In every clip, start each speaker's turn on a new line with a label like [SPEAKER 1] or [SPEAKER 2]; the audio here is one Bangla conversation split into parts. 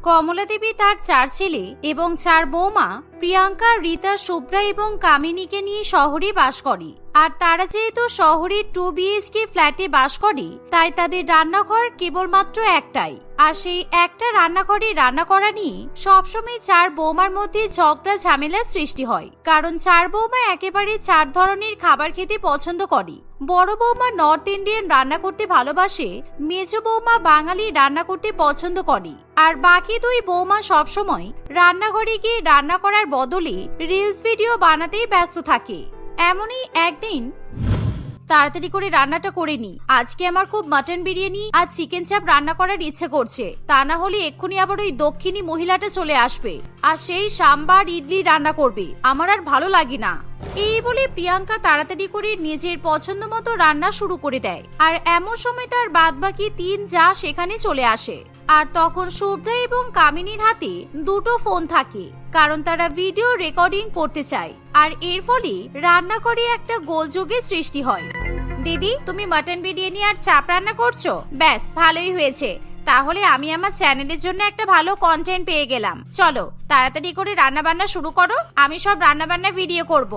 [SPEAKER 1] কমলা দেবী তার 4 ছেলে এবং 4 বৌমা প্রিয়াঙ্কা, রীতা, শুভ্রা এবং কামিনীকে নিয়ে শহরে বাস করে। আর তারা যেহেতু শহরের 2 BHK ফ্ল্যাটে বাস করে, তাই তাদের রান্নাঘর কেবলমাত্র একটাই। আর সেই একটা রান্নাঘরে রান্না করা নিয়ে সবসময় 4 বৌমার মধ্যে ঝগড়া ঝামেলার সৃষ্টি হয়। কারণ 4 বৌমা একেবারে 4 ধরনের খাবার খেতে পছন্দ করে। বড় বৌমা নর্থ ইন্ডিয়ান রান্না করতে ভালোবাসে, মেজ বৌমা বাঙালি রান্না করতে পছন্দ করে, আর বাকি 2 বৌমা সবসময় রান্নাঘরে গিয়ে রান্না করার বদলে রিলস ভিডিও বানাতেই ব্যস্ত থাকে। এমনই একদিন তাড়াতাড়ি করে রান্নাটা করে নি, আজকে আমার খুব মাটন বিরিয়ানি আর চিকেন চাপ রান্না করার ইচ্ছে করছে, তা না হলে এক্ষুনি আবার ওই দক্ষিণী মহিলাটা চলে আসবে আর সেই সাম্বার ইডলি রান্না করবে, আমার আর ভালো লাগে না। এই বলে প্রিয়াঙ্কা তাড়াতাড়ি করে নিজের পছন্দ মতো রান্না শুরু করে দেয়। আর এমন সময় তার বাদবাকি 3 যা সেখানে চলে আসে। আর তখন শুভ্রা এবং কামিনীর হাতে 2টো ফোন থাকে, কারণ তারা ভিডিও রেকর্ডিং করতে চায়। আর এর ফলে রান্নাঘরে একটা গোলযোগের সৃষ্টি হয়। দিদি, তুমি মাটন বিরিয়ানি আর চাপ রান্না করছো? ব্যাস, ভালোই হয়েছে, তাহলে আমি আমার চ্যানেলের জন্য একটা ভালো কন্টেন্ট পেয়ে গেলাম। চলো তাড়াতাড়ি করে রান্না বান্না শুরু করো, আমি সব রান্না বান্না ভিডিও করব।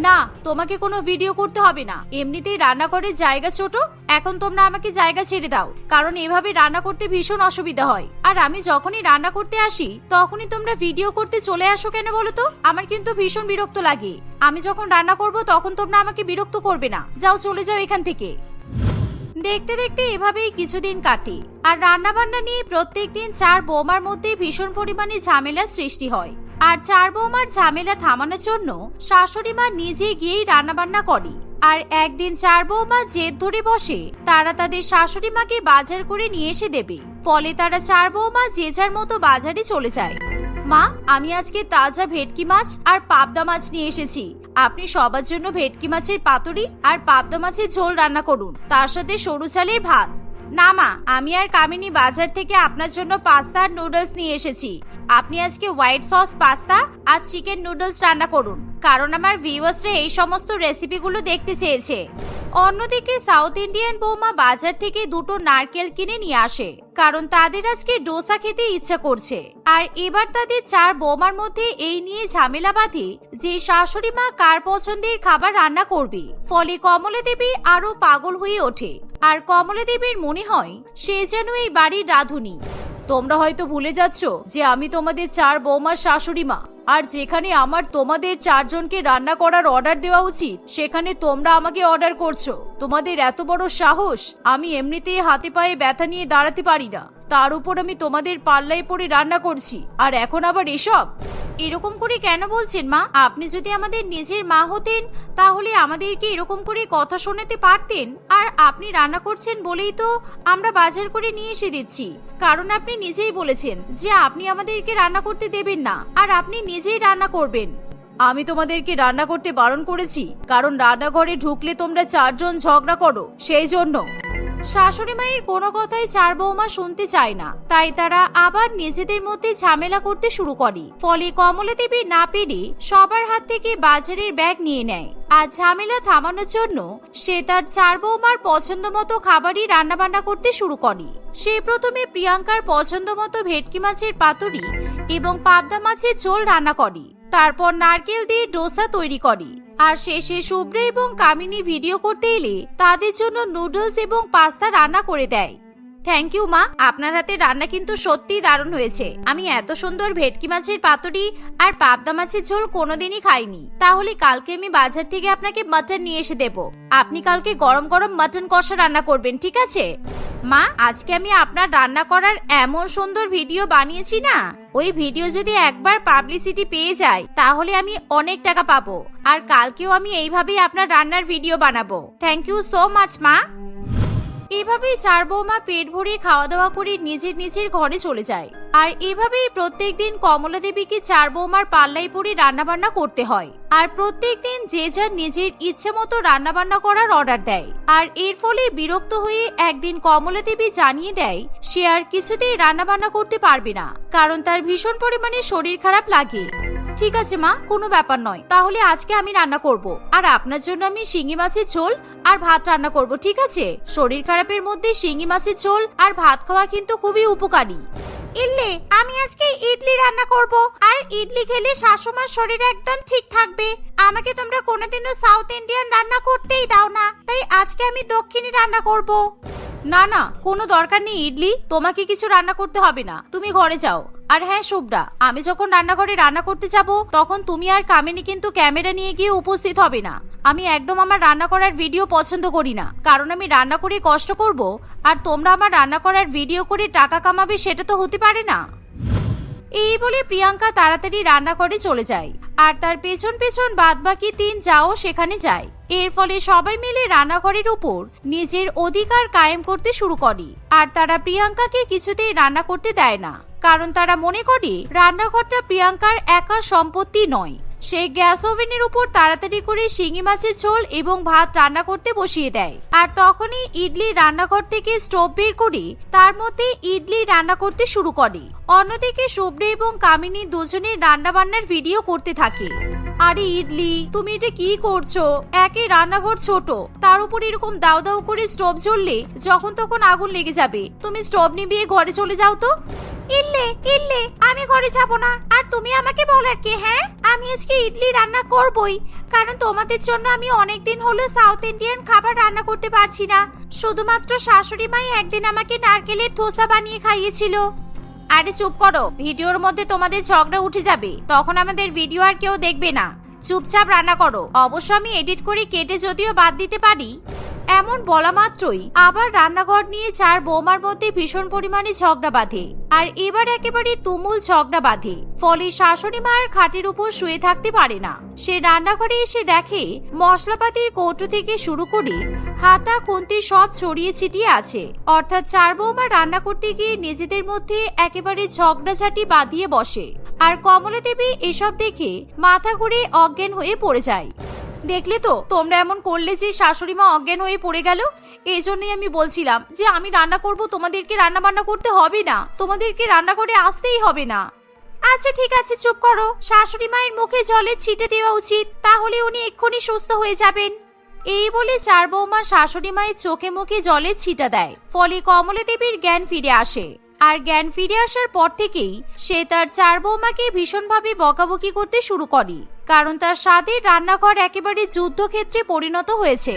[SPEAKER 1] না, তোমাকে কোনো ভিডিও করতে হবে না, এমনিতেই রান্নাঘরের জায়গা ছোট, এখন তোমরা আমাকে জায়গা ছেড়ে দাও, কারণ এভাবে রান্না করতে ভীষণ অসুবিধা হয়। আর আমি যখনই রান্না করতে আসি তখনই তোমরা ভিডিও করতে চলে আসো কেন বলো তো? আমার কিন্তু ভীষণ বিরক্ত লাগে। আমি যখন রান্না করব তখন তোমরা আমাকে বিরক্ত করবে না, যাও চলে যাও এখান থেকে। দেখতে দেখতে এভাবেই কিছুদিন কাটে। আর রান্না বান্না নিয়ে প্রত্যেকদিন 4 বৌমার মধ্যে ভীষণ পরিমাণে ঝামেলার সৃষ্টি হয়। আর 4 বৌমার ঝামেলা থামানোর জন্য শাশুড়ি মা নিজে গিয়েই রান্না বান্না করে। আর একদিন 4 বৌমা জেদ ধরে বসে তারা তাদের শাশুড়ি মাকে বাজার করে নিয়ে এসে দেবে। ফলে তারা 4 বৌমা যে যার মতো বাজারে চলে যায়। মা, আমি আজকে তাজা ভেটকি মাছ আর পাবদা মাছ নিয়ে এসেছি, আপনি সবার জন্য ভেটকি মাছের পাতুরি আর পাবদা মাছের ঝোল রান্না করুন, তার সাথে সরু চালের ভাত। না মা, আমি আর কামিনী বাজার থেকে আপনার জন্য পাস্তা আর নুডলস নিয়ে এসেছি, আপনি আজকে হোয়াইট সস পাস্তা আর চিকেন নুডলস রান্না করুন, কারণ আমার ভিউয়ার্সরা এই সমস্ত রেসিপিগুলো দেখতে চেয়েছে। অন্যদিকে সাউথ ইন্ডিয়ান বৌমা বাজার থেকে 2টো নারকেল কিনে নিয়ে আসে, কারণ তাদের আজকে ডোসা খেতে ইচ্ছা করছে। আর এবার তাদের 4 বৌমার মধ্যে এই নিয়ে ঝামেলা বাঁধে যে শাশুড়ি মা কার পছন্দের খাবার রান্না করবে। ফলে কমলা দেবী আরো পাগল হয়ে ওঠে। আর কমলা দেবীর মনে হয় সে যেন এই বাড়ির রাঁধুনি। তোমরা হয়তো ভুলে যাচ্ছ যে আমি তোমাদের 4 বৌমার শাশুড়ি মা, আর যেখানে আমার তোমাদের 4 জনকে রান্না করার অর্ডার দেওয়া উচিত সেখানে তোমরা আমাকে অর্ডার করছো। তোমাদের এত বড় সাহস! আমি এমনিতেই হাতে পায়ে ব্যথা নিয়ে দাঁড়াতে পারি না, তার উপর আমি তোমাদের পাল্লায় পড়ে রান্না করছি, আর এখন আবার এসব। এরকম করে কেন বলছেন মা? আপনি যদি আমাদের নিজের মা হতেন তাহলে আমাদেরকে এরকম করে কথা শোনাতে পারতেন। আর আপনি রান্না করছেন বলেই তো আমরা বাজার করে নিয়ে এসে দিচ্ছি, কারণ আপনি নিজেই বলেছেন যে আপনি আমাদেরকে রান্না করতে দেবেন না, আর আপনি নিজেই রান্না করবেন। আমি তোমাদেরকে রান্না করতে বারণ করেছি কারণ রান্নাঘরে ঢুকলে তোমরা 4 জন ঝগড়া করো, সেই জন্য। শাশুড়ি মায়ের কোনো কথাই 4 বৌমা শুনতে চায় না, তাই তারা আবার নিজেদের মধ্যে ঝামেলা করতে শুরু করে। ফলে কমলা দেবী না পেরে সবার হাত থেকে বাজারের ব্যাগ নিয়ে নেয়। আর ঝামেলা থামানোর জন্য সে তার 4 বৌমার পছন্দ মতো খাবারই রান্না বান্না করতে শুরু করে। সে প্রথমে প্রিয়াঙ্কার পছন্দ মতো ভেটকি মাছের পাতুরি এবং পাবদা মাছের ঝোল রান্না করে, তারপর নারকেল দিয়ে ডোসা তৈরি করে। আর শেষে শুভ্রা এবং কামিনী ভিডিও করতে এলে তাদের জন্য নুডলস এবং পাস্তা রান্না করে দেয়। থ্যাংক ইউ মা, আপনার হাতে রান্না কিন্তু সত্যিই দারুণ হয়েছে। আমি এত সুন্দর ভেটকি মাছের পাতুরি আর পাবদা মাছের ঝোল কোনোদিনই খাইনি। তাহলে কালকে আমি বাজার থেকে আপনাকে মাটন নিয়ে এসে দেব, আপনি কালকে গরম গরম মাটন কষা রান্না করবেন, ঠিক আছে? মা, আজকে আমি আপনার রান্না করার এমন সুন্দর ভিডিও বানিয়েছি না, ওই ভিডিও যদি একবার পাবলিসিটি পেয়ে যায় তাহলে আমি অনেক টাকা পাবো। আর কালকেও আমি এইভাবেই আপনার রান্নার ভিডিও বানাবো। থ্যাংক ইউ সো মাচ মা। এভাবেই 4 বৌমা পেট ভরিয়ে খাওয়া দাওয়া করে নিজের নিজের ঘরে চলে যায়। আর এভাবেই প্রত্যেকদিন কমলা দেবীকে 4 বৌমার পাল্লায় পড়ে রান্না বান্না করতে হয়। আর প্রত্যেকদিন যে যার নিজের ইচ্ছে মতো রান্না বান্না করার অর্ডার দেয়। আর এর ফলে বিরক্ত হয়ে একদিন কমলা দেবী জানিয়ে দেয় সে আর কিছুতেই রান্না বান্না করতে পারবে না, কারণ তার ভীষণ পরিমাণে শরীর খারাপ লাগে। ঠিক আছে মা, কোনো ব্যাপার নয়, তাহলে আজকে আমি রান্না করব, আর আপনার জন্য আমি শিঙি মাছের ঝোল আর ভাত রান্না করব, ঠিক আছে? শরীর খারাপের মধ্যে শিঙি মাছের ঝোল আর ভাত খাওয়া কিন্তু খুবই উপকারী। ইল্লে, আমি আজকে ইডলি রান্না করব, আর ইডলি খেলে শাশুমার শরীর একদম ঠিক থাকবে। আমাকে তোমরা কোনোদিনও সাউথ ইন্ডিয়ান রান্না করতেই দাও না, তাই আজকে আমি দক্ষিণী রান্না করব। না না, কোনো দরকার নেই ইডলি, তোমাকে কিছু রান্না করতে হবে না, তুমি ঘরে যাও। আর হ্যাঁ শুভ্রা, আমি যখন রান্নাঘরে রান্না করতে যাব তখন তুমি আর কামিনী কিন্তু ক্যামেরা নিয়ে গিয়ে উপস্থিত হবে না। আমি একদম আমার রান্না করার ভিডিও পছন্দ করি না, কারণ আমি রান্না করে কষ্ট করব আর তোমরা আমার রান্না করার ভিডিও করে টাকা কামাবে, সেটা তো হতে পারে না। এই বলে প্রিয়াঙ্কা তাড়াতাড়ি রান্নাঘরে চলে যায়, আর তার পেছন পেছন বাদবাকি 3 যাও সেখানে যায়। এর ফলে সবাই মিলে রান্নাঘরের উপর নিজের অধিকার কায়েম করতে শুরু করে, আর তারা প্রিয়াঙ্কাকে কিছুতেই রান্না করতে দেয় না, কারণ তারা মনে করে রান্নাঘরটা প্রিয়াঙ্কার একার সম্পত্তি নয়। সে গ্যাস ওভেনের উপর তাড়াতাড়ি করে শিঙি মাছের ঝোল এবং ভাত রান্না করতে বসিয়ে দেয়, আর তখনই ইডলি রান্নাঘর থেকে স্টোভ বের করে তার মধ্যে ইডলি রান্না করতে শুরু করে। অন্যদিকে শুভ্রা এবং কামিনী দুজনে রান্না বান্নার ভিডিও করতে থাকে। আরে ইডলি, তুমি এটা কি করছো? একে রান্নাঘর ছোট, তার উপর এরকম দাও দাও করে স্টোভ জ্বললে যখন তখন আগুন লেগে যাবে। তুমি স্টোভ নিভিয়ে ঘরে চলে যাও তো। ইল্লে ইল্লে, আমি ঘরে যাব না, আর তুমি আমাকে বলার কে? হ্যাঁ, আমি আজকে ইডলি রান্না করবই, কারণ তোমাদের জন্য আমি অনেকদিন হলো সাউথ ইন্ডিয়ান খাবার রান্না করতে পারছি না। শুধুমাত্র শাশুড়ি মাই একদিন আমাকে নারকেলের ধোসা বানিয়ে খাইয়েছিল। আরে চুপ করো, ভিডিওর মধ্যে তোমাদের ঝগড়া উঠে যাবে, তখন আমাদের ভিডিও আর কেউ দেখবে না। চুপচাপ রান্না করো, অবশ্য আমি এডিট করে কেটে যদিও বাদ দিতে পারি। এমন বলা মাত্রই আবার রান্নাঘর নিয়ে 4 বৌমার মধ্যে ভীষণ পরিমাণে ঝগড়া বাঁধে, আর এবার একেবারে তুমুল ঝগড়া বাঁধে। ফলে শাশুড়ি মায়ের খাটের উপর শুয়ে থাকতে পারে না। সে রান্নাঘরে এসে দেখে মশলাপাতির কৌটো থেকে শুরু করে হাতা খুন্তি সব ছড়িয়ে ছিটিয়ে আছে, অর্থাৎ 4 বৌমা রান্না করতে গিয়ে নিজেদের মধ্যে একেবারে ঝগড়াঝাটি বাঁধিয়ে বসে। আর কমলা দেবী এসব দেখে মাথা ঘুরে অজ্ঞান হয়ে পড়ে যায়। দেখলে তো, তোমরা এমন করলে যে শাশুড়ি মা অজ্ঞান হয়ে পড়ে গেল। এই জন্যই আমি বলছিলাম যে আমি রান্না করব, তোমাদেরকে রান্না বান্না করতে হবে না, তোমাদেরকে রান্না করে আসতেই হবে না। আচ্ছা ঠিক আছে, চুপ করো। শাশুড়ি মায়ের মুখে জলে ছিটে দেওয়া উচিত, তাহলে উনি এক্ষুনি সুস্থ হয়ে যাবেন। এই বলে 4 বৌমা শাশুড়ি মায়ের চোখে মুখে জলের ছিটা দেয়, ফলে কমলা দেবীর জ্ঞান ফিরে আসে। আর জ্ঞান ফিরে আসার পর থেকেই সে তার 4 বৌমাকে ভীষণভাবে বকাবকি করতে শুরু করে, কারণ তার স্বাদের রান্নাঘর একেবারে যুদ্ধক্ষেত্রে পরিণত হয়েছে।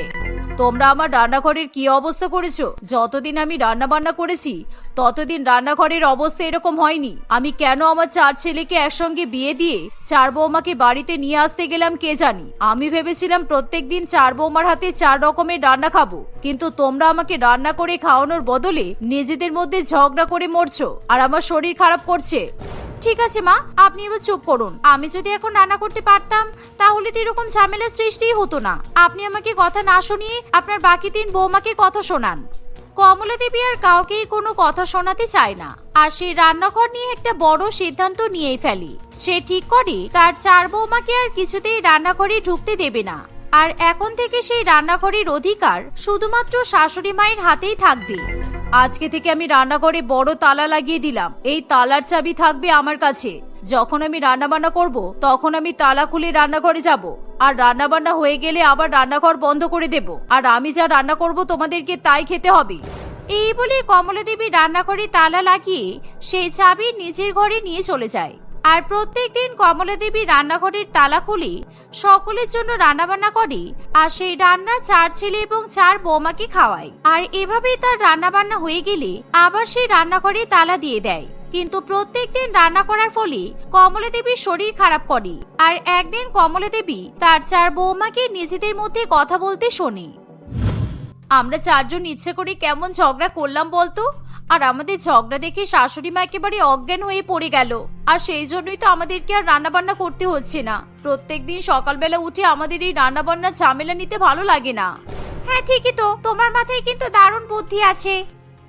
[SPEAKER 1] তোমরা আমার রান্নাঘরের কি অবস্থা করেছো? যতদিন আমি রান্না বান্না করেছি ততদিন রান্নাঘরের অবস্থা এরকম হয়নি। আমি কেন আমার 4 ছেলেকে একসঙ্গে বিয়ে দিয়ে 4 বৌমাকে বাড়িতে নিয়ে আসতে গেলাম কে জানি। আমি ভেবেছিলাম প্রত্যেকদিন 4 বৌমার হাতে 4 রকমের রান্না খাবো, কিন্তু তোমরা আমাকে রান্না করে খাওয়ানোর বদলে নিজেদের মধ্যে ঝগড়া করে মরছো, আর আমার শরীর খারাপ করছে। ঠিক আছে মা, আপনি এবার চুপ করুন। আমি যদি এখন রান্না করতে পারতাম তাহলে তো এরকম ঝামেলার সৃষ্টিই হতো না। আপনি আমাকে কথা না শুনিয়ে আপনার বাকি 3 বৌমাকে কথা শোনান। কমলা দেবী আর কাউকেই কোনো কথা শোনাতে চায় না, আর সে রান্নাঘর নিয়ে একটা বড় সিদ্ধান্ত নিয়েই ফেলে। সে ঠিক করে তার 4 বৌমাকে আর কিছুতেই রান্নাঘরে ঢুকতে দেবে না, আর এখন থেকে সেই রান্নাঘরের অধিকার শুধুমাত্র শাশুড়ি মায়ের হাতেই থাকবে। আজকে থেকে আমি রান্নাঘরে বড় তালা লাগিয়ে দিলাম, এই তালার চাবি থাকবে আমার কাছে। যখন আমি রান্না বান্না করব তখন আমি তালা খুলে রান্নাঘরে যাব, আর রান্না বান্না হয়ে গেলে আবার রান্নাঘর বন্ধ করে দেব, আর আমি যা রান্না করব তোমাদেরকে তাই খেতে হবে। এই বলে কমলা দেবী রান্নাঘরে তালা লাগিয়ে সেই চাবি নিজের ঘরে নিয়ে চলে যায়। আর প্রত্যেকদিন কমলা দেবী রান্নাঘরের তালা খুলে সকলের জন্য রান্না বান্না করে, আর সেই রান্না 4 ছেলে এবং 4 বৌমাকে খাওয়ায়। আর এভাবেই তার রান্না বান্না হয়ে গেলে আবার সেই রান্নাঘরে তালা দিয়ে দেয়। কিন্তু প্রত্যেকদিন রান্না করার ফলে কমলা দেবীর শরীর খারাপ করে, আর একদিন কমলা দেবী তার 4 বৌমাকে নিজেদের মধ্যে কথা বলতে শোনে। আমরা 4 জন ইচ্ছে করে কেমন ঝগড়া করলাম বলতো, আর আমাদের ঝগড়া দেখে শাশুড়ি মা একেবারে অজ্ঞান হয়ে পড়ে গেল, আর সেই জন্যই তো আমাদেরকে আর রান্না বান্না করতে হচ্ছে না। প্রত্যেকদিন সকালবেলা উঠে আমাদের এই রান্না বান্নার ঝামেলা নিতে ভালো লাগে না। হ্যাঁ ঠিকই তো, তোমার মাথায় কিন্তু দারুণ বুদ্ধি আছে।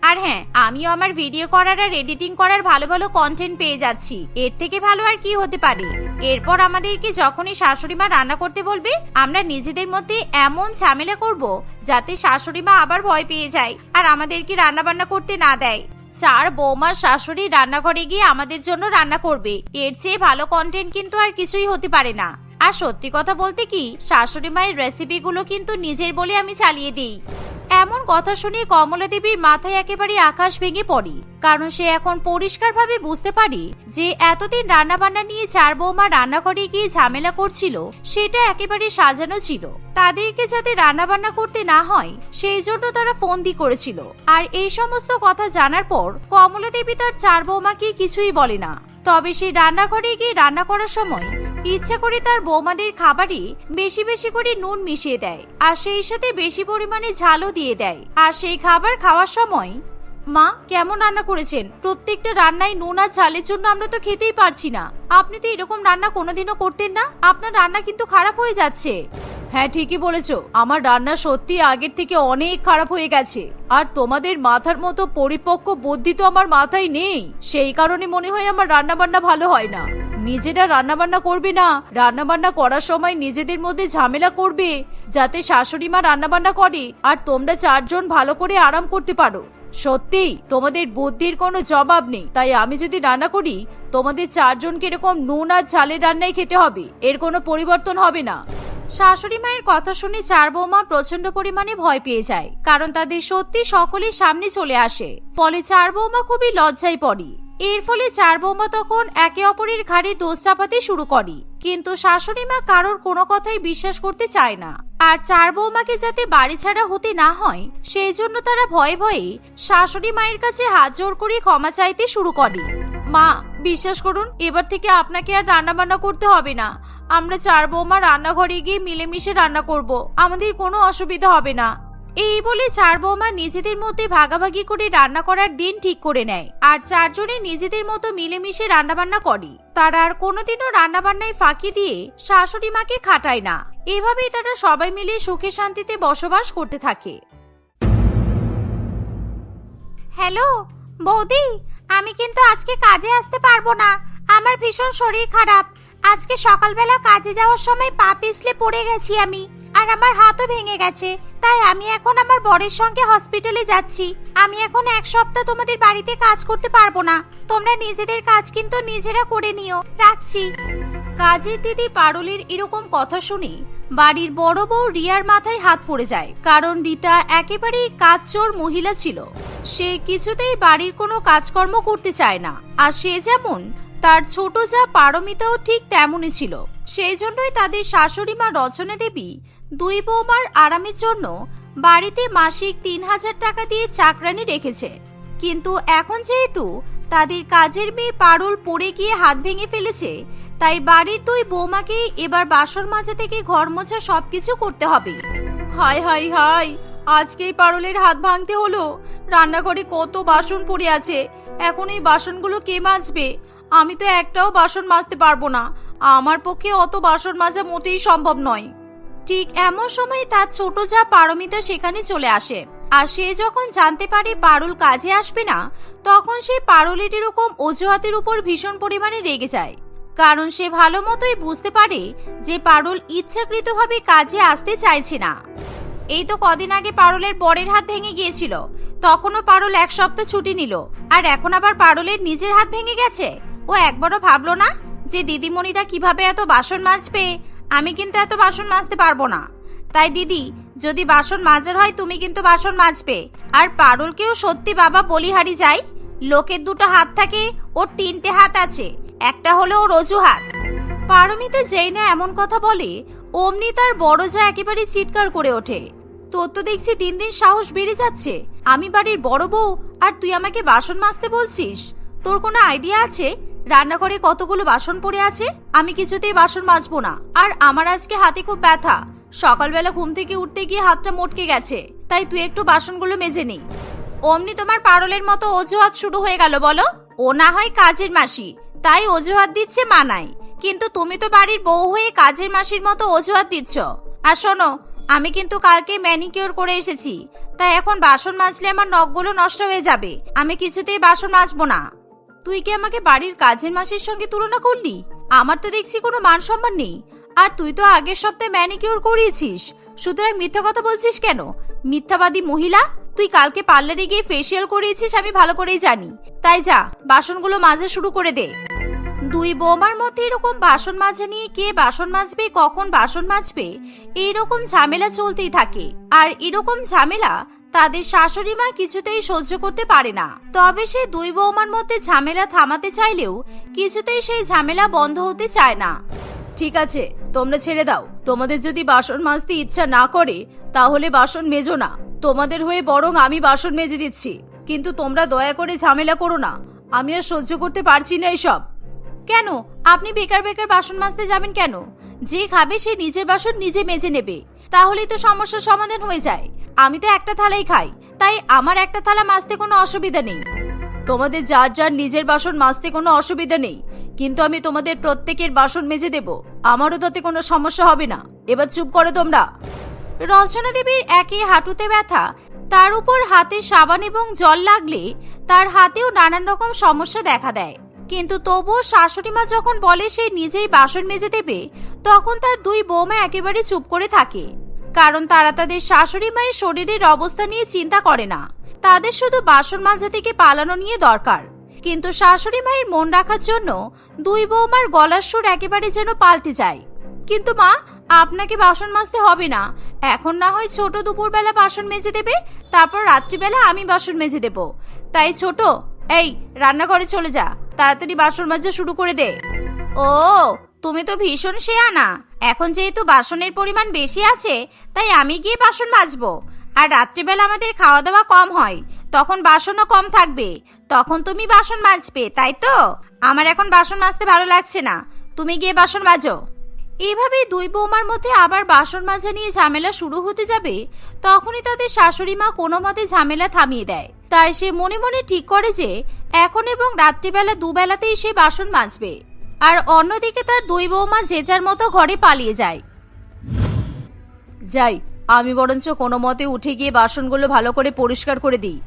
[SPEAKER 1] আর হ্যাঁ, আমিও আমার ভিডিও করার আর এডিটিং করার ভালো ভালো কন্টেন্ট পেয়ে যাচ্ছি, এর থেকে ভালো আর কি হতে পারে। এরপর আমাদেরকে যখনই শাশুড়ি মা রান্না করতে বলবে আমরা নিজেদের মধ্যে এমন ঝামেলা করব যাতে শাশুড়ি মা আবার ভয় পেয়ে যায় আর আমাদেরকে রান্না বান্না করতে না দেয়। 4 বৌমার শাশুড়ি রান্নাঘরে গিয়ে আমাদের জন্য রান্না করবে, এর চেয়ে ভালো কন্টেন্ট কিন্তু আর কিছুই হতে পারে না। আর সত্যি কথা বলতে কি, শাশুড়ি মায়ের রেসিপিগুলো কিন্তু নিজের বলে আমি চালিয়ে দিই। এমন কথা শুনে কমলা দেবীর মাথায় একেবারে আকাশ ভেঙে পড়ে, কারণ সে এখন পরিষ্কারভাবে বুঝতে পারে যে এতদিন রান্না বান্না নিয়ে চার বৌমা রান্নাঘরে গিয়ে ঝামেলা করছিল সেটা একেবারে সাজানো ছিল। তাদেরকে যাতে রান্না বান্না করতে না হয় সেই জন্য তারা ফন্দি করেছিল। আর এই সমস্ত কথা জানার পর কমলা দেবী তার চার বৌমাকে কিছুই বলে না। তবে সে রান্নাঘরে গিয়ে রান্না করার সময় ইচ্ছা করে তার বৌমাদের খাবারে বেশি বেশি করে নুন মিশিয়ে দেয়, আর সেই সাথে বেশি পরিমাণে ঝালও দিয়ে দেয়। আর সেই খাবার খাওয়ার সময়, মা কেমন রান্না করেছেন? প্রত্যেকটা রান্নায় নুন আর ঝালের জন্য আমরা তো খেতেই পারছি না। আপনি তো এরকম রান্না কোনোদিনও করতেন না, আপনার রান্না কিন্তু খারাপ হয়ে যাচ্ছে। হ্যাঁ ঠিকই বলেছো, আমার রান্না সত্যি আগের থেকে অনেক খারাপ হয়ে গেছে। আর তোমাদের মাথার মতো পরিপক্ক বুদ্ধি তো আমার মাথায় নেই, সেই কারণে মনে হয় আমার রান্না বান্না ভালো হয় না। নিজেরা রান্না বান্না করবে না, রান্না বান্না করার সময় নিজেদের মধ্যে ঝামেলা করবে যাতে শাশুড়ি মা রান্না বান্না করে আর তোমরা চারজন ভালো করে আরাম করতে পারো। সত্যি তোমাদের বুদ্ধির কোনো জবাব নেই। তাই আমি যদি রান্না করি তোমাদের চারজনকে এরকম নুন আর ঝালের রান্নাই খেতে হবে, এর কোনো পরিবর্তন হবে না। শাশুড়ি মায়ের কথা শুনে চার বৌমা প্রচন্ড পরিমাণে ভয় পেয়ে যায়, কারণ তাদের সত্যি সকলের সামনে চলে আসে। ফলে চার বৌমা খুবই লজ্জায় পড়ে। এর ফলে চার বৌমা তখন একে অপরের ঘাড়ে দোষ চাপাতে শুরু করে, কিন্তু শাশুড়ি মা কারোর কোনো কথাই বিশ্বাস করতে চায় না। আর চার বৌমাকে যাতে বাড়ি ছাড়া হতে না হয় সেই জন্য তারা ভয়ে ভয়ে শাশুড়ি মায়ের কাছে হাত জোর করে ক্ষমা চাইতে শুরু করে। মা বিশ্বাস করুন, এবার থেকে আপনাকে আর রান্না বান্না করতে হবে না। আমরা চার বৌমা রান্নাঘরে গিয়ে মিলেমিশে রান্না করব, আমাদের কোনো অসুবিধা হবে না। এই বলে চার বৌমা নিজেদের মধ্যে ভাগাভাগি করে রান্না করার দিন ঠিক করে নেয়, আর চারজনে নিজেদের মতো মিলেমিশে রান্নাবান্না করে। তারা আর কোনোদিনও রান্নাবান্নায় ফাঁকি দিয়ে শাশুড়ি মাকে খাটায় না। এভাবেই তারা সবাই মিলে সুখে শান্তিতে বসবাস করতে থাকে। হ্যালো বৌদি, আমি কিন্তু আজকে কাজে আসতে পারবো না, আমার ভীষণ শরীর খারাপ। আজকে সকালবেলা কাজে যাওয়ার সময় পা পিছলে পড়ে গেছি আমি, আর আমার হাতও ভেঙে গেছে। তাই আমি এখন আমার বরের সঙ্গে হসপিটালে যাচ্ছি। আমি এখন এক সপ্তাহ তোমাদের বাড়িতে কাজ করতে পারবো না। তোমরা নিজেদের কাজ কিন্তু নিজেরা করে নিও, রাখছি। কাজের দিদি পারুলের এরকম কথা শুনে বাড়ির বড় বউ রিয়ার মাথায় হাত পড়ে যায়, কারণ রিতা একেবারেই কাজচোর মহিলা ছিল। সে কিছুতেই বাড়ির কোনো কাজকর্ম করতে চায় না। আর সে যেমন, তার ছোট যা পারমিতাও ঠিক তেমনই ছিল। সেই জন্যই তাদের শাশুড়ি মা রচনা দেবী দুই বৌমার আরামের জন্য বাড়িতে মাসিক ৩,০০০ টাকা দিয়ে চাকরানি রেখেছে। কিন্তু এখন যেহেতু তাদের কাজের মেয়ে পারুল পড়ে গিয়ে হাত ভেঙে ফেলেছে, তাই বাড়ির দুই বৌমাকে এবার বাসন মাজা থেকে ঘর মোছা সবকিছু করতে হবে। হায় হায় হায়, আজকেই পারুলের হাত ভাঙতে হলো। রান্নাঘরে কত বাসন পড়ে আছে, এখন এই বাসনগুলো কে মাজবে? আমি তো একটাও বাসন মাজতে পারবো না, আমার পক্ষে অত বাসন মাজা মোটেই সম্ভব নয়। ঠিক এমন সময় তার ছোট যা পারমিতা সেখানে চলে আসে। আর সে যখন জানতে পারে পারুল কাজে আসবে না, তখন সে পারুলের এরকম অজুহাতের উপর ভীষণ পরিমাণে রেগে যায়। কারণ সে ভালো মতোই বুঝতে পারে যে পারুল ইচ্ছাকৃতভাবে কাজে আসতে চাইছে না। এই তো কদিন আগে পারুলের বরের হাত ভেঙে গিয়েছিল, তখনও পারুল এক সপ্তাহ ছুটি নিল, আর এখন আবার পারুলের নিজের হাত ভেঙে গেছে। ও একবারও ভাবলো না যে দিদিমণিরা কিভাবে এত বাসন মাজবে? আমি কিন্তু এত বাসন মাজতে পারবো না। তাই দিদি, যদি বাসন মাজার হয় তুমি কিন্তু বাসন মাজবে। আর পারুলকেও সত্যি বাবা বলিহারি যায়, লোকের দুটো হাত থাকে, ওর 3টে হাত আছে, একটা হলো ওর অজুহাত। পারমিতা যেই না এমন কথা বলে, অমনি তার বড় যা একেবারে চিৎকার করে ওঠে, তোর তো দেখছি দিন দিন সাহস বেড়ে যাচ্ছে। আমি বাড়ির বড় বউ, আর তুই আমাকে বাসন মাজতে বলছিস? তোর কোনো আইডিয়া আছে রান্নাঘরে কতগুলো বাসন পড়ে আছে? আমি কিছুতেই বাসন মাজবো না। আর আমার আজকে হাতে খুব ব্যথা, সকালবেলা ঘুম থেকে উঠতে গিয়ে হাতটা মটকে গেছে, তাই তুই একটু বাসনগুলো মেজে নে। অমনি তোমার পারুলের মতো অজুহাত শুরু হয়ে গেল বলো? ও না হয় কাজের মাসি, তাই অজুহাত দিচ্ছে মানায়, কিন্তু তুমি তো বাড়ির বউ হয়ে কাজের মাসির মতো অজুহাত দিচ্ছ। আর শোনো, আমি কিন্তু কালকে ম্যানিকিউর করে এসেছি, তাই এখন বাসন মাজলে আমার নখগুলো নষ্ট হয়ে যাবে। আমি কিছুতেই বাসন মাজবো না। তুই কি আমাকে বাড়ির কাজের মাসির সঙ্গে তুলনা করলি? আমার তো দেখছি কোনো মান সম্মান নেই। আর তুই তো আগের সপ্তাহে ম্যানিকিউর করিয়েছিস, সুতরাং মিথ্যা কথা বলছিস কেন? মিথ্যাবাদী মহিলা! তুই কালকে পার্লারে গিয়ে ফেসিয়াল করিয়েছিস আমি ভালো করেই জানি। তাই যা, বাসনগুলো মাজা শুরু করে দে। দুই বৌমার মধ্যে এরকম বাসন মাজা নিয়ে কে বাসন মাজবে, কখন বাসন মাজবে, এইরকম ঝামেলা চলতেই থাকে। আর এরকম ঝামেলা তাদের শাশুড়ি মা কিছুতেই সহ্য করতে পারে না। তবে সে দুই বৌমার মধ্যে ঝামেলা থামাতে চাইলেও কিছুতেই সেই ঝামেলা বন্ধ হতে চায় না। ঠিক আছে, তোমরা ছেড়ে দাও। তোমাদের যদি বাসন মাজতে ইচ্ছা না করে তাহলে বাসন মেজো না। তোমাদের হয়ে বরং আমি বাসন মেজে দিচ্ছি, কিন্তু তোমরা দয়া করে ঝামেলা করো না। আমি আর সহ্য করতে পারছি না এসব। কেন আপনি বেকার বেকার বাসন মাজতে যাবেন কেন? যে খাবে সে নিজের বাসন নিজে মেজে নেবে, তাহলেই তো সমস্যার সমাধান হয়ে যায়। আমি তো একটা থালাই খাই, তাই আমার একটা থালা মাজতে কোনো অসুবিধা নেই। তোমাদের যার যার নিজের বাসন মাজতে কোনো অসুবিধা নেই, কিন্তু আমি তোমাদের প্রত্যেকের বাসন মেজে দেব। আমারও তাতে কোনো সমস্যা হবে না। এবার চুপ করো তোমরা। রচনা দেবীর একে হাঁটুতে ব্যথা, তার উপর হাতে সাবান এবং জল লাগলে তার হাতেও নানান রকম সমস্যা দেখা দেয়। কিন্তু তবুও শাশুড়ি মা যখন বলে সে নিজেই বাসন মেজে দেবে, তখন তার দুই বৌমা একেবারে চুপ করে থাকে। কারণ তারা তাদের শাশুড়ি মায়ের শরীরের অবস্থা নিয়ে চিন্তা করে না, তাদের শুধু বাসন মাজা থেকে পালানো নিয়ে দরকার। কিন্তু শাশুড়ি মায়ের মন রাখার জন্য দুই বৌমার গলার সুর একেবারে যেন পাল্টে যায়। কিন্তু মা, আপনাকে বাসন মাজতে হবে না। এখন না হয় ছোট দুপুরবেলা বাসন মেজে দেবে, তারপর রাত্রিবেলা আমি বাসন মেজে দেব। তাই ছোট, এই রান্নাঘরে চলে যা, তাড়াতাড়ি বাসন মাজা শুরু করে দে। ও, তুমি তো ভীষণ শেয়ানা। এখন যেহেতু বাসনের পরিমাণ বেশি আছে, তাই আমি গিয়ে বাসন মাজবো। আর রাত্রিবেলা আমাদের খাওয়া দাওয়া কম হয়, তখন বাসনও কম থাকবে, তখন তুমি বাসন মাজবে, তাই তো? আমার এখন বাসন মাজতে ভালো লাগছে না, তুমি গিয়ে বাসন মাজো। এভাবে দুই বৌমার মধ্যে আবার বাসন মাজা নিয়ে ঝামেলা শুরু হতে যাবে, তখনই তাদের শাশুড়ি মা কোনো মতে ঝামেলা থামিয়ে দেয়। তাই সে মনে মনে ঠিক করে যে এখন এবং রাত্রিবেলা দুবেলাতেই সে বাসন মাজবে। আর অন্যদিকে তার দুই বৌমা যে যার মতো ঘরে পালিয়ে যায়। যাই, আমি বরঞ্চ কোনো মতে উঠে গিয়ে বাসনগুলো ভালো করে পরিষ্কার করে দিই,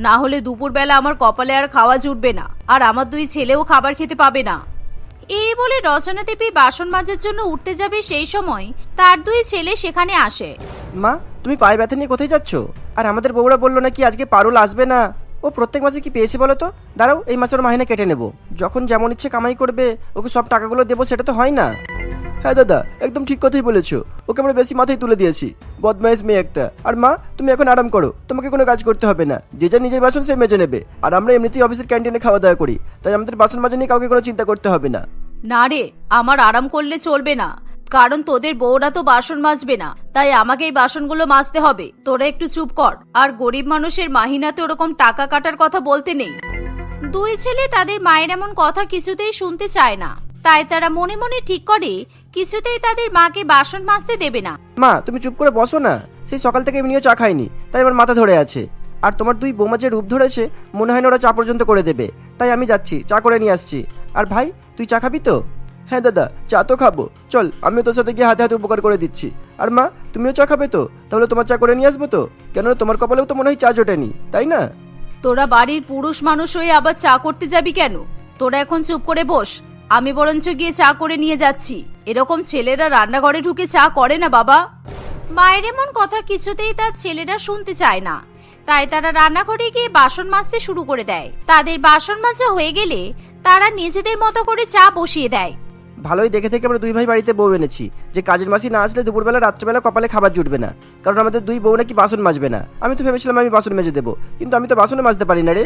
[SPEAKER 1] না হলে দুপুরবেলা আমার কপালে আর খাওয়া জুটবে না, আর আমার দুই ছেলেও খাবার খেতে পাবে না। এই বলে রচনা দেবী বাসন মাজার জন্য উঠতে যাবে, সেই সময় তার দুই ছেলে সেখানে আসে।
[SPEAKER 2] মা, তুমি পায়ে ব্যথা নিয়ে কোথায় যাচ্ছ? আর আমাদের বউরা বললো নাকি আজকে পারুল আসবে না। ও প্রত্যেক মাসে কি পেয়েছে বলো তো? দাঁড়াও, এই মাসের মাহিনা কেটে নেব। যখন যেমন ইচ্ছে কামাই করবে ওকে সব টাকাগুলো দেবো, সেটা তো হয় না। হ্যাঁ দাদা, একদম ঠিক কথাই বলেছো। ওকে আমরা বেশি মাথায় তুলে দিয়েছি, বদমাইশ মেয়ে একটা। আর মা, তুমি এখন আরাম করো, তোমাকে কোনো কাজ করতে হবে না। যে যা নিজের বাসন সে মেজে নেবে। আর আমরা এমনিতেই অফিসের ক্যান্টিনে খাওয়া দাওয়া করি, তাই আমাদের বাসন মাজা নিয়ে কাউকে কোনো চিন্তা করতে হবে না।
[SPEAKER 1] না রে, আমার আরাম করলে চলবে না, কারণ তোদের বউরা তো বাসন মাজবে না, তাই আমাকে এই বাসনগুলো মাজতে হবে। তোরা একটু চুপ কর। আর গরিব মানুষের মাহিনাতে ওরকম টাকা কাটার কথা বলতে নেই। দুই ছেলে তাদের মায়ের এমন কথা কিছুতেই শুনতে চায় না, তাই তারা মনে মনে ঠিক করে কিছুতেই তাদের মাকে বাসন মাজতে দেবে না।
[SPEAKER 2] মা, তুমি চুপ করে বসো না। সেই সকাল থেকে এমনিও চা খাইনি, তাই আমার মাথা ধরে আছে। আর তোমার দুই বৌমা যে রূপ ধরেছে, মনে হয় না ওরা চা পর্যন্ত করে দেবে। তাই আমি যাচ্ছি, চা করে নিয়ে আসছি। আর ভাই, তুই চা খাবি তো? হ্যাঁ দাদা, চা তো খাবো। চল, আমিও তোর সাথে গিয়ে হাতে হাতে উপকার করে দিচ্ছি। আর মা, তুমিও চা খাবে তো? তাহলে তোমার চা করে নিয়ে আসবো তো? কেননা তোমার কপালেও তো মনে হয় চা জোটেনি, তাই না?
[SPEAKER 1] তোরা বাড়ির পুরুষ মানুষ হয়ে আবার চা করতে যাবি কেন? তোরা এখন চুপ করে বস, আমি বরঞ্চ গিয়ে চা করে নিয়ে যাচ্ছি। এরকম ছেলেরা রান্নাঘরে ঢুকে চা করে না বাবা। মায়ের এমন কথা কিছুতেই তার ছেলেরা শুনতে চায় না, তাই তারা রান্নাঘরে গিয়ে বাসন মাজতে শুরু করে দেয়। তাদের বাসন মাজা হয়ে গেলে তারা নিজেদের মতো করে চা বসিয়ে দেয়।
[SPEAKER 2] ভালোই দেখে থেকে আমরা দুই ভাই বাড়িতে বউ এনেছি, যে কাজের মাসি না আসলে দুপুরবেলা রাত্রেবেলা কপালে খাবার জুটবে না। কারণ আমাদের দুই বউ নাকি বাসন মাজবে না। আমি তো ভেবেছিলাম আমি বাসন মেজে দেবো, কিন্তু আমি তো বাসনে মাজতে পারি না রে।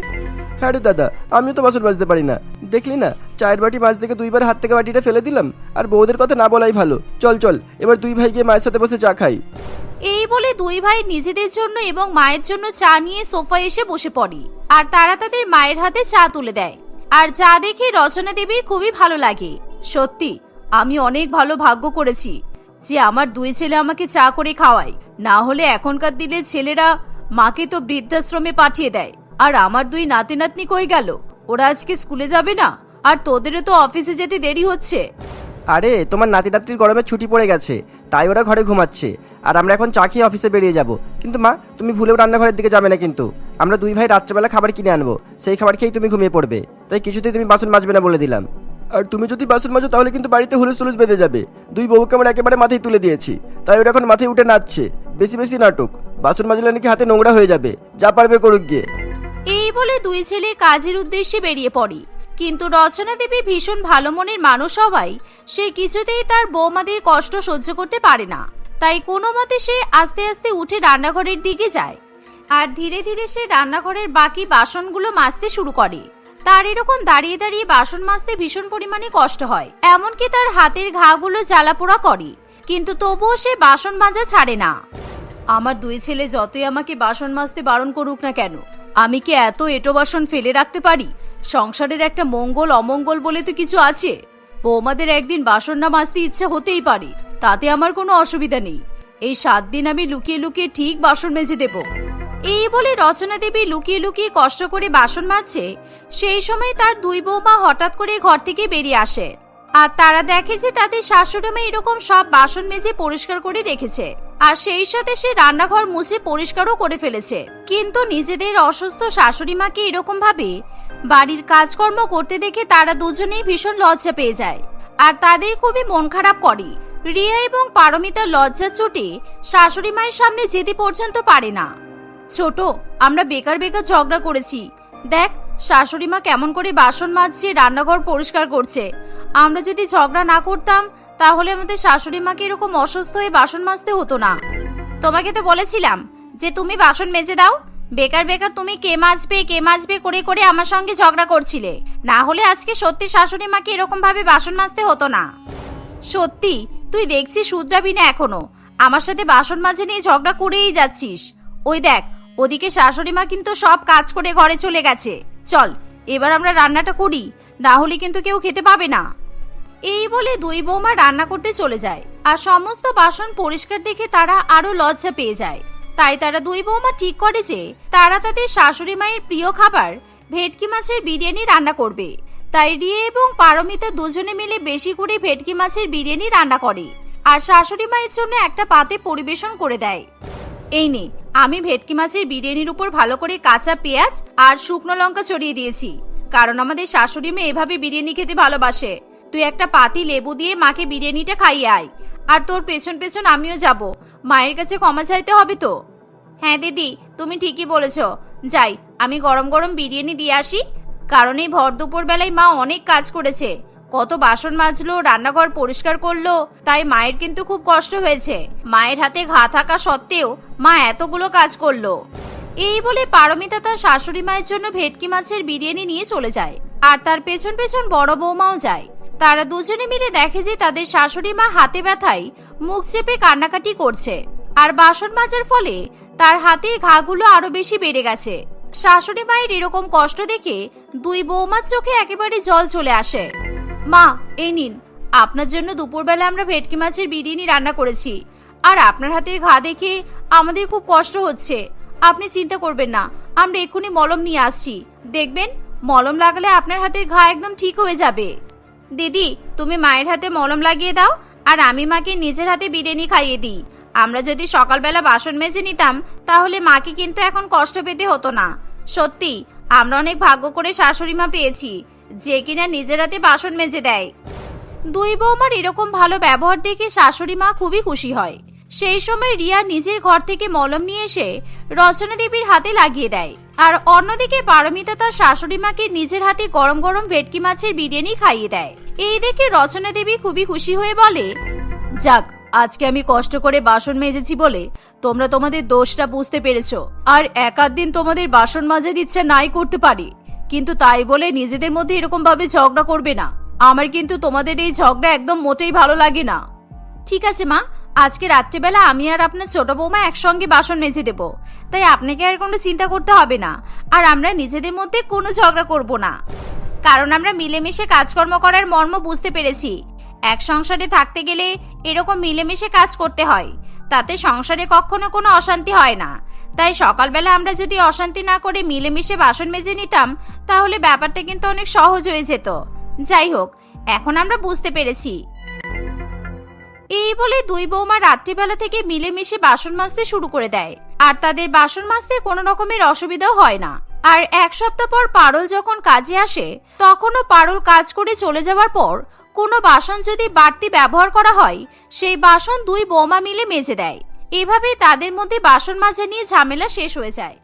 [SPEAKER 2] হ্যাঁ রে দাদা, আমিও তো বাসন মাজতে পারি না। দেখলি না, চায়ের বাটি মাছ থেকে দুইবার হাত থেকে বাটিটা ফেলে দিলাম। আর বউদের কথা না বলাই ভালো। চল চল, এবার দুই ভাই গিয়ে মায়ের সাথে বসে চা খাই।
[SPEAKER 1] এই বলে দুই ভাই নিজেদের জন্য এবং মায়ের জন্য চা নিয়ে সোফায় এসে বসে পড়ে। আর তারা তাদের মায়ের হাতে চা তুলে দেয়। আর চা দেখে রচনা দেবীর খুবই ভালো লাগে। সত্যি আমি অনেক ভালো ভাগ্য করেছি যে আমার দুই ছেলে আমাকে চা করে খাওয়ায়, না হলে এখনকার দিনের ছেলেরা মাকে তো বৃদ্ধাশ্রমে পাঠিয়ে দেয়। আর আমার দুই নাতি নাতনি কই গেল? ওরা আজকে স্কুলে যাবে না? আর তোদেরও তো অফিসে যেতে দেরি হচ্ছে।
[SPEAKER 2] আরে, তোমার নাতি নাতনির গরমের ছুটি পড়ে গেছে, তাই ওরা ঘরে ঘুমাচ্ছে। আর আমরা এখন চা খেয়ে অফিসে বেরিয়ে যাব। কিন্তু মা, তুমি ভুলেও রান্নাঘরের দিকে যাবে না কিন্তু। আমরা দুই ভাই রাত্রেবেলা খাবার কিনে আনবো, সেই খাবার খেয়েই তুমি ঘুমিয়ে পড়বে। তাই কিছুতেই তুমি বাসন মাজবে না বলে দিলাম। আর তুমি যদি বাসন মাজো তাহলে কিন্তু বাড়িতে হুলুস তুলুস বেঁধে যাবে। দুই বউকে আমরা একেবারে মাথায় তুলে দিয়েছি, তাই ওরা এখন মাথায় উঠে নাচছে। বেশি বেশি নাটক। বাসন মাজলে নাকি হাতে নোংরা হয়ে যাবে। যা পারবে করুক গিয়ে।
[SPEAKER 1] এই বলে দুই ছেলে কাজের উদ্দেশ্যে বেরিয়ে পড়ে। কিন্তু রচনা দেবী ভীষণ ভালো মনের মানুষ হওয়ায় সে কিছুতেই তার বৌমাদের কষ্ট সহ্য করতে পারে না। তাই কোনো মতে সে আস্তে আস্তে উঠে রান্নাঘরের দিকে যায়। আর ধীরে ধীরে সে রান্নাঘরের বাকি বাসনগুলো মাজতে শুরু করে। তার এরকম দাঁড়িয়ে দাঁড়িয়ে বাসন মাজতে ভীষণ পরিমাণে কষ্ট হয়, এমনকি তার হাতের ঘাগুলো জ্বালাপোড়া করে, কিন্তু তবুও সে বাসন মাজা ছাড়ে না। আমার দুই ছেলে যতই আমাকে বাসন মাজতে বারণ করুক না কেন, আমি কি এত এঁটো বাসন ফেলে রাখতে পারি? সংসারের একটা মঙ্গল অমঙ্গল বলে তো কিছু আছে। বৌমাদের একদিন বাসন না মাজতে ইচ্ছা হতেই পারে, তাতে আমার কোনো অসুবিধা নেই। এই 7 দিন আমি লুকিয়ে লুকিয়ে ঠিক বাসন মেজে দেব। এই বলে রচনা দেবী লুকিয়ে লুকিয়ে কষ্ট করে বাসন মাজছে। সেই সময় তার দুই বৌমা হঠাৎ করে ঘর থেকে বেরিয়ে আসে, আর তারা দেখে যে তাদের শাশুড়ি মা এরকম সব বাসন মেজে পরিষ্কার করে রেখেছে, আর সেই সাথে সে রান্নাঘর মুছে পরিষ্কারও করে ফেলেছে। কিন্তু নিজেদের অসুস্থ শাশুড়ি মাকে এরকম ভাবে বাড়ির কাজকর্ম করতে দেখে তারা দুজনেই ভীষণ লজ্জা পেয়ে যায়, আর তাদের খুবই মন খারাপ করে। রিয়া এবং পারমিতার লজ্জার চোটে শাশুড়ি মায়ের সামনে যেতে পর্যন্ত পারে না। ছোট, আমরা বেকার বেকার ঝগড়া করেছি, দেখ শাশুড়ি মা কেমন করে বাসন মাজছে, রান্নাঘর পরিষ্কার করছে। আমরা যদি ঝগড়া না করতাম তাহলে আমাদের শাশুড়ি মাকে এরকম অসুস্থ হয়ে বাসন মাজতে হতো না। তোমাকে তো বলেছিলাম যে তুমি বাসন মেজে দাও, বেকার বেকার তুমি কে মাজবে করে করে আমার সঙ্গে ঝগড়া করছিলে, না হলে আজকে সত্যি শাশুড়ি মাকে এরকম ভাবে বাসন মাজতে হতো না। সত্যি তুই দেখছি শুধরাবি না এখনো, আমার সাথে বাসন মাজে নিয়ে ঝগড়া করেই যাচ্ছিস। ওই দেখ, ওদিকে শাশুড়ি মা কিন্তু সব কাজ করে ঘরে চলে গেছে। চল এবার আমরা রান্নাটা করি, না হলে কিন্তু কেউ খেতে পাবে না। এই বলে দুই বৌমা রান্না করতে চলে যায়, আর সমস্ত বাসন পরিষ্কার দেখে তারা আরো লজ্জা পেয়ে যায়। তাই তারা দুই বৌমা ঠিক করে যে তারা তাদের শাশুড়ি মায়ের প্রিয় খাবার ভেটকি মাছের বিরিয়ানি রান্না করবে। তাই রিয়া এবং পারমিতা দুজনে মিলে বেশি করে ভেটকি মাছের বিরিয়ানি রান্না করে, আর শাশুড়ি মায়ের জন্য একটা পাতে পরিবেশন করে দেয়। এই নে, আমি ভেটকি মাছের বিরিয়ানির উপর ভালো করে কাঁচা পেঁয়াজ আর শুকনো লঙ্কা ছড়িয়ে দিয়েছি, কারণ আমাদের শাশুড়ি মেয়ে এভাবে বিরিয়ানি খেতে ভালোবাসে। তুই একটা পাতি লেবু দিয়ে মাকে বিরিয়ানিটা খাইয়ে আয়, আর তোর পেছন পেছন আমিও যাব, মায়ের কাছে ক্ষমা চাইতে হবে তো। হ্যাঁ দিদি, তুমি ঠিকই বলেছ, যাই আমি গরম গরম বিরিয়ানি দিয়ে আসি, কারণ এই ভর দুপুর বেলায় মা অনেক কাজ করেছে, কত বাসন মাজলো, রান্নাঘর পরিষ্কার করলো, তাই মায়ের কিন্তু খুব কষ্ট হয়েছে। মায়ের হাতে ঘা থাকা সত্ত্বেও মা এতগুলো কাজ করলো। এই বলে পারমিতা তার শাশুড়ি মায়ের জন্য ভেটকি মাছের বিরিয়ানি নিয়ে চলে যায়, আর তার পেছন পেছন বড় বৌমাও যায়। তারা দুজনে মিলে দেখে যে তাদের শাশুড়ি মা হাতে ব্যথায় মুখ চেপে কান্নাকাটি করছে, আর বাসন মাজার ফলে তার হাতের ঘাগুলো আরো বেশি বেড়ে গেছে। শাশুড়ি মায়ের এরকম কষ্ট দেখে দুই বৌমার চোখে একেবারে জল চলে আসে। মা, এই নিন, আপনার জন্য দুপুরবেলা আমরা ভেটকি মাছের বিরিয়ানি রান্না করেছি, আর আপনার হাতের ঘা দেখে আমাদের খুব কষ্ট হচ্ছে। আপনি চিন্তা করবেন না, আমরা এক্ষুনি মলম নিয়ে আসছি, দেখবেন মলম লাগালে আপনার হাতের ঘা একদম ঠিক হয়ে যাবে। দিদি, তুমি মায়ের হাতে মলম লাগিয়ে দাও, আর আমি মাকে নিজের হাতে বিরিয়ানি খাইয়ে দিই। আমরা যদি সকালবেলা বাসন মেজে নিতাম তাহলে মাকে কিন্তু এখন কষ্ট পেতে হতো না। সত্যি আমরা অনেক ভাগ্য করে শাশুড়ি মা পেয়েছি, যে কিনা নিজের হাতে বাসন মেজে দেয়। দুই বৌমার এরকম ভালো ব্যবহার দেখে শাশুড়ি মা খুবই খুশি হয়। সেই সময় রিয়া নিজের ঘর থেকে মলম নিয়ে এসে রচনা দেবীর হাতে লাগিয়ে দেয়, আর অন্যদিকে পারমিতা তার শাশুড়ি মাকে নিজের হাতে গরম গরম ভেটকি মাছের বিরিয়ানি খাইয়ে দেয়। এই দেখে রচনা দেবী খুবই খুশি হয়ে বলে, যাক, আজকে আমি কষ্ট করে বাসন মেজেছি বলে তোমরা তোমাদের দোষটা বুঝতে পেরেছো। আর এক আধ দিন তোমাদের বাসন মাজার ইচ্ছা নাই করতে পারি, কিন্তু তাই বলে নিজেদের মধ্যে এরকম ভাবে ঝগড়া করবে না। আমার কিন্তু তোমাদের এই ঝগড়া একদম মোটেই ভালো লাগে না। ঠিক আছে মা, আজকে রাত্রিবেলা আমি আর আপনার ছোট বৌমা একসঙ্গে বাসন মেজে দেব, তাই আপনাকে আর কোনো চিন্তা করতে হবে না। আর আমরা নিজেদের মধ্যে কোনো ঝগড়া করব না, কারণ আমরা মিলেমিশে কাজকর্ম করার মর্ম বুঝতে পেরেছি। এক সংসারে থাকতে গেলে এরকম মিলেমিশে কাজ করতে হয়, তাতে সংসারে কখনো কোনো অশান্তি হয় না। তাই সকালবেলা আমরা যদি অশান্তি না করে মিলেমিশে বাসন মেজে নিতাম তাহলে ব্যাপারটা কিন্তু অনেক সহজ হয়ে যেত। যাই হোক, এখন আমরা বুঝতে পেরেছি। এই বলে দুই বৌমা রাত্রিবেলা থেকে মিলেমিশে বাসন মাজতে শুরু করে দেয়, আর তাদের বাসন মাজতে কোনো রকমের অসুবিধাও হয় না। আর এক সপ্তাহ পর পারুল যখন কাজে আসে, তখনও পারুল কাজ করে চলে যাওয়ার পর কোনো বাসন যদি বাড়তি ব্যবহার করা হয় সেই বাসন দুই বৌমা মিলে মেজে দেয়। এভাবে তাদের মধ্যে বাসন মাজা নিয়ে ঝামেলা শেষ হয়ে যায়।